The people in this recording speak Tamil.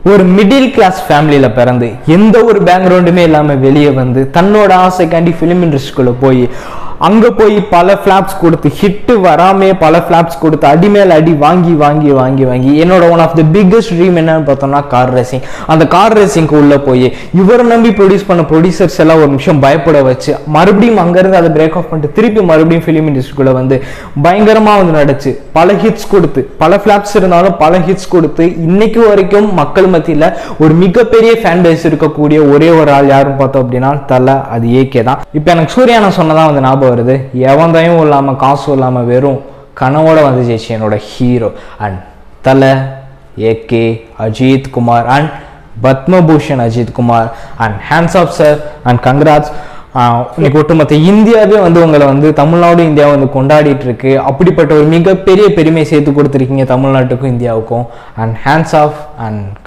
ஒரு மிடில் கிளாஸ் ஃபேமிலியில பிறந்து எந்த ஒரு பேக்ரவுண்டுமே இல்லாம வெளியே வந்து தன்னோட ஆசைக்காண்டி ஃபிலிம் இண்டஸ்ட்ரிக்குள்ள போய் அங்க போய் பல ஃபிளாப்ஸ் கொடுத்து ஹிட்டு வராமே பல ஃபிளாப்ஸ் கொடுத்து அடி மேல் அடி வாங்கி வாங்கி வாங்கி வாங்கி என்னோட one of the biggest dream என்னன்னு பார்த்தோம்னா கார் ரேசிங். அந்த கார் ரேசிங்க்கு உள்ள போய் இவரை நம்பி ப்ரொடியூஸ் பண்ண ப்ரொடியூசர்ஸ் எல்லாம் ஒரு நிமிஷம் பயப்பட வச்சு மறுபடியும் அங்கிருந்து அதை பிரேக் ஆஃப் பண்ணிட்டு திருப்பி மறுபடியும் ஃபிலிம் இண்டஸ்ட்ரிக்குள்ள வந்து பயங்கரமா வந்து நடிச்சு பல ஹிட்ஸ் கொடுத்து பல ஃபிளாப்ஸ் இருந்தாலும் பல ஹிட்ஸ் கொடுத்து இன்னைக்கு வரைக்கும் மக்கள் மத்தியில ஒரு மிகப்பெரிய ஃபேன் பேஸ் இருக்கக்கூடிய ஒரே ஒரு ஆள் யாருன்னு பார்த்தோம் அப்படின்னா தல, அது ஏகே தான். இப்போ எனக்கு சூர்யானா சொன்னதான் வந்து ஞாபகம் வருது. எவன் தயவும் இல்லாம காசும் இல்லாம வெறும் கனவோட வந்து ஜெயிச்சு என்னோட hero and Thala, AK, Ajith Kumar and Padma Bhushan Ajith Kumar and hats off sir and congrats. இன்னைக்கு ஒட்டுமொத்த இந்தியாவே வந்து உங்களை வந்து தமிழ்நாடு இந்தியாவை வந்து கொண்டாடிட்டு இருக்கு. அப்படிப்பட்ட ஒரு மிகப்பெரிய பெருமையை சேர்த்து கொடுத்துருக்கீங்க தமிழ்நாட்டுக்கும் இந்தியாவுக்கும். And hats of and